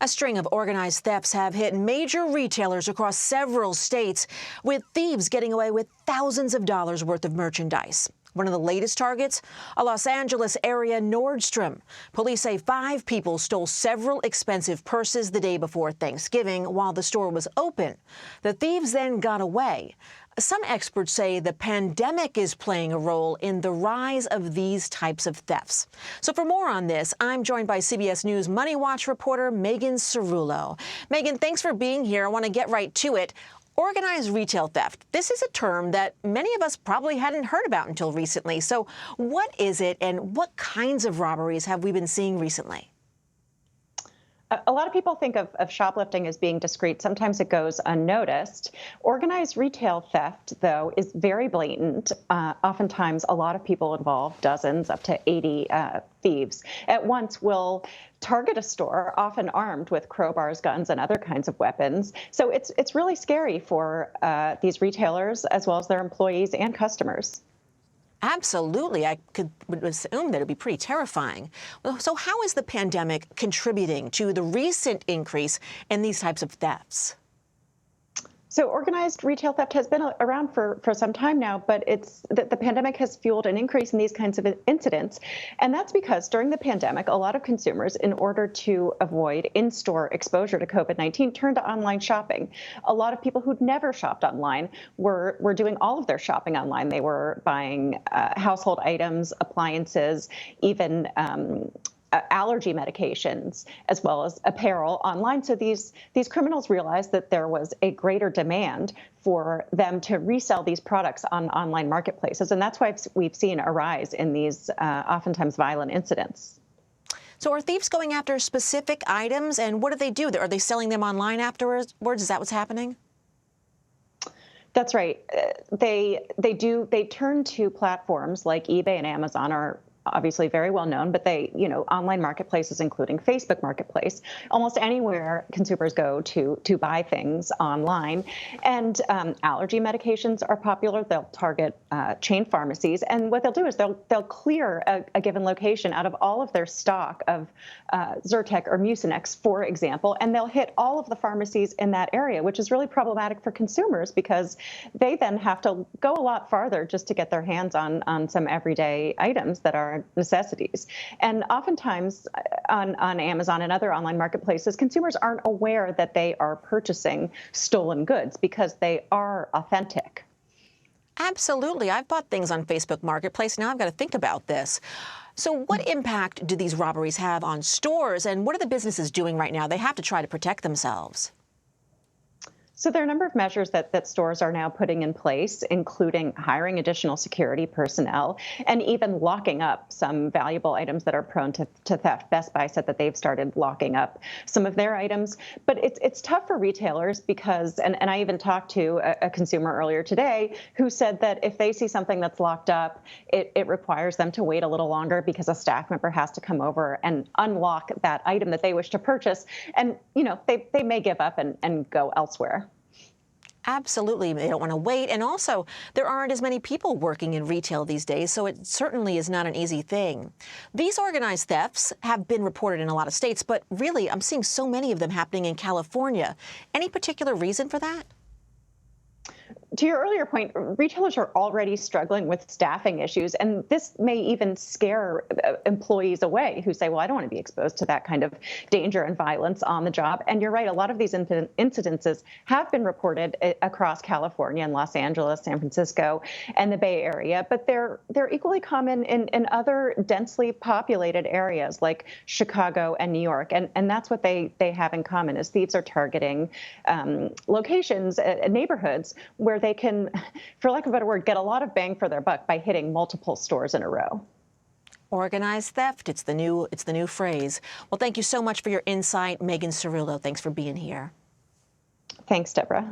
A string of organized thefts have hit major retailers across several states, with thieves getting away with thousands of dollars worth of merchandise. One of the latest targets, a Los Angeles area Nordstrom. Police say 5 people stole several expensive purses the day before Thanksgiving while the store was open. The thieves then got away. Some experts say the pandemic is playing a role in the rise of these types of thefts. So for more on this, I'm joined by CBS News Money Watch reporter Megan Cerullo. Megan, thanks for being here. I want to get right to it. Organized retail theft. This is a term that many of us probably hadn't heard about until recently. So what is it, and what kinds of robberies have we been seeing recently? A lot of people think of shoplifting as being discreet. Sometimes it goes unnoticed. Organized retail theft, though, is very blatant. Oftentimes, a lot of people involved, dozens, up to 80 thieves at once, will target a store, often armed with crowbars, guns, and other kinds of weapons. So it's really scary for these retailers, as well as their employees and customers. Absolutely. Would assume that it'd be pretty terrifying. So how is the pandemic contributing to the recent increase in these types of thefts? So organized retail theft has been around for some time now, but the pandemic has fueled an increase in these kinds of incidents. And that's because during the pandemic, a lot of consumers, in order to avoid in-store exposure to COVID-19, turned to online shopping. A lot of people who'd never shopped online were doing all of their shopping online. They were buying household items, appliances, even allergy medications, as well as apparel online. So these criminals realized that there was a greater demand for them to resell these products on online marketplaces. And that's why we've seen a rise in these oftentimes violent incidents. So are thieves going after specific items, and what do they do? Are they selling them online afterwards? Is that what's happening? That's right. They turn to platforms like eBay and Amazon are obviously very well known, but online marketplaces, including Facebook Marketplace, almost anywhere consumers go to buy things online. And allergy medications are popular. They'll target chain pharmacies, and what they'll do is they'll clear a given location out of all of their stock of Zyrtec or Mucinex, for example, and they'll hit all of the pharmacies in that area, which is really problematic for consumers because they then have to go a lot farther just to get their hands on some everyday items that are necessities. And oftentimes on Amazon and other online marketplaces, consumers aren't aware that they are purchasing stolen goods because they are authentic. Absolutely. I've bought things on Facebook Marketplace. Now I've got to think about this. So what impact do these robberies have on stores, and what are the businesses doing right now? They have to try to protect themselves. So there are a number of measures that stores are now putting in place, including hiring additional security personnel and even locking up some valuable items that are prone to theft. Best Buy said that they've started locking up some of their items. But it's tough for retailers because, and I even talked to a consumer earlier today who said that if they see something that's locked up, it requires them to wait a little longer because a staff member has to come over and unlock that item that they wish to purchase. And, they may give up and go elsewhere. Absolutely. They don't want to wait. And also, there aren't as many people working in retail these days, so it certainly is not an easy thing. These organized thefts have been reported in a lot of states, but really, I'm seeing so many of them happening in California. Any particular reason for that? To your earlier point, retailers are already struggling with staffing issues, and this may even scare employees away who say, well, I don't want to be exposed to that kind of danger and violence on the job. And you're right, a lot of these incidences have been reported across California and Los Angeles, San Francisco, and the Bay Area, but they're equally common in other densely populated areas like Chicago and New York. And that's what they have in common, is thieves are targeting locations, neighborhoods, where they can, for lack of a better word, get a lot of bang for their buck by hitting multiple stores in a row. Organized theft, it's the new phrase. Well, thank you so much for your insight, Megan Cerullo. Thanks for being here. Thanks, Deborah.